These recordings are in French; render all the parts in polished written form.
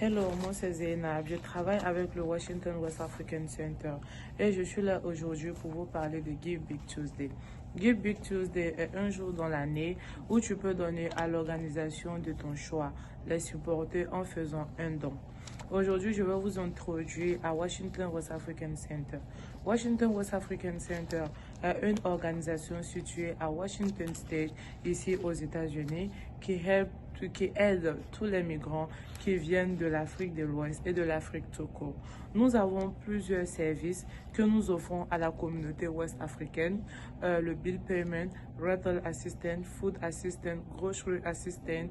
Hello, moi c'est Zainab. Je travaille avec le Washington West African Center et je suis là aujourd'hui pour vous parler de Give Big Tuesday. Give Big Tuesday est un jour dans l'année où tu peux donner à l'organisation de ton choix, les supporter en faisant un don. Aujourd'hui, je vais vous introduire à Washington West African Center. Washington West African Center est une organisation située à Washington State, ici aux États-Unis, qui aide tous les migrants qui viennent de l'Afrique de l'Ouest et de l'Afrique tout court. Nous avons plusieurs services que nous offrons à la communauté ouest africaine, le bill payment, rental assistant, food assistant, grocery assistant,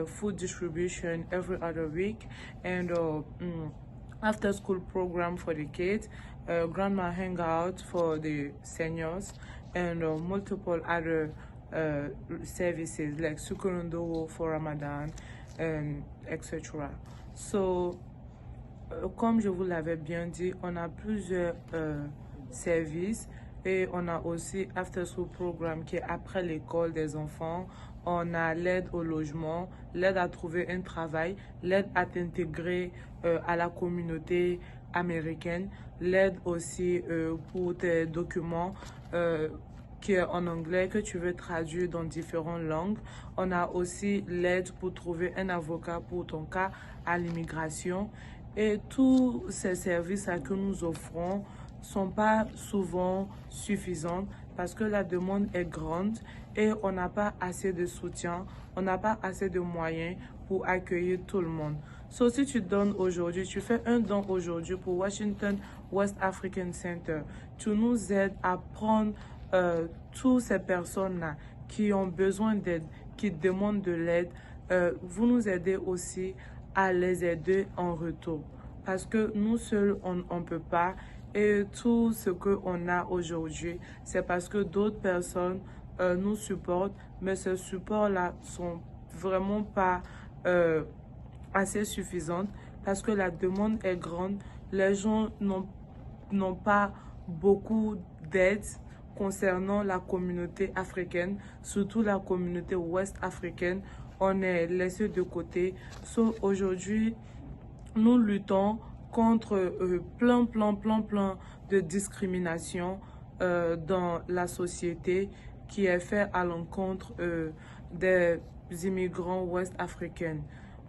food distribution every other week, and after school program for the kids, grandma hangout for the seniors, and multiple other services like Sukurundo for Ramadan, and etc. So, comme je vous l'avais bien dit, on a plusieurs services et on a aussi After School Program qui est après l'école des enfants. On a l'aide au logement, l'aide à trouver un travail, l'aide à t'intégrer à la communauté américaine, l'aide aussi pour tes documents qui est en anglais, que tu veux traduire dans différentes langues. On a aussi l'aide pour trouver un avocat pour ton cas à l'immigration. Et tous ces services que nous offrons sont pas souvent suffisants parce que la demande est grande et on n'a pas assez de soutien, on n'a pas assez de moyens pour accueillir tout le monde. So, si tu donnes aujourd'hui, tu fais un don aujourd'hui pour Washington West African Center, tu nous aides à prendre toutes ces personnes-là qui ont besoin d'aide, qui demandent de l'aide, vous nous aidez aussi à les aider en retour. Parce que nous seuls, on ne peut pas. Et tout ce qu'on a aujourd'hui, c'est parce que d'autres personnes nous supportent. Mais ce support-là sont vraiment pas assez suffisants parce que la demande est grande. Les gens n'ont pas beaucoup d'aide concernant la communauté africaine, surtout la communauté ouest africaine. On est laissé de côté. So, aujourd'hui, nous luttons contre plein de discrimination dans la société qui est fait à l'encontre des immigrants ouest africains.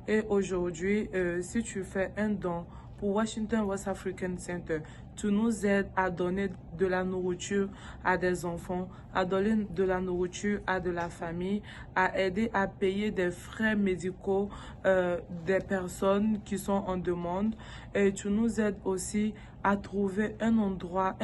Et aujourd'hui, si tu fais un don pour Washington West African Center, tu nous aides à donner de la nourriture à des enfants, à donner de la nourriture à de la famille, à aider à payer des frais médicaux des personnes qui sont en demande. Et tu nous aides aussi à trouver un endroit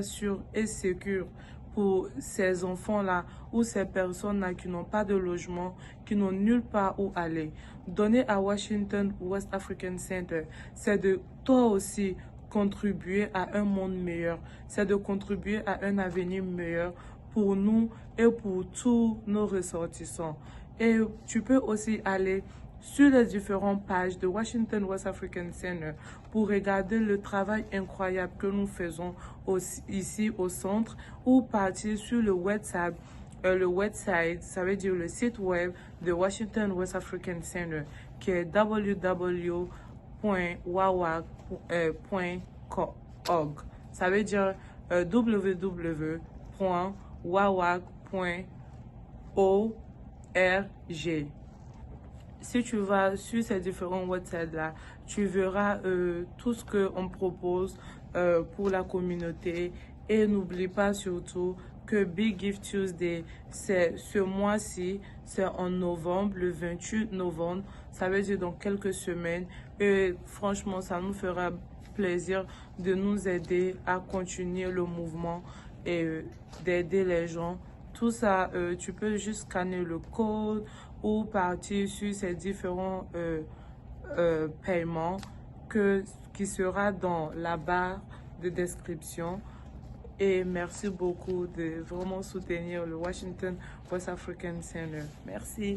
sûr et sécur pour ces enfants-là ou ces personnes-là qui n'ont pas de logement, qui n'ont nulle part où aller. Donner à Washington West African Center, c'est de toi aussi contribuer à un monde meilleur, c'est de contribuer à un avenir meilleur pour nous et pour tous nos ressortissants. Et tu peux aussi aller sur les différentes pages de Washington West African Center pour regarder le travail incroyable que nous faisons ici au centre ou partir sur le website, ça veut dire le site web de Washington West African Center qui est www.wawak.org. Ça veut dire www.wawak.org. Si tu vas sur ces différents websites-là, tu verras tout ce qu'on propose pour la communauté. Et n'oublie pas surtout que Big Give Tuesday, c'est ce mois-ci, c'est en novembre, le 28 novembre. Ça veut dire dans quelques semaines. Et franchement, ça nous fera plaisir de nous aider à continuer le mouvement et d'aider les gens. Tout ça, tu peux juste scanner le code ou partir sur ces différents paiements qui sera dans la barre de description. Et merci beaucoup de vraiment soutenir le Washington West African Center. Merci.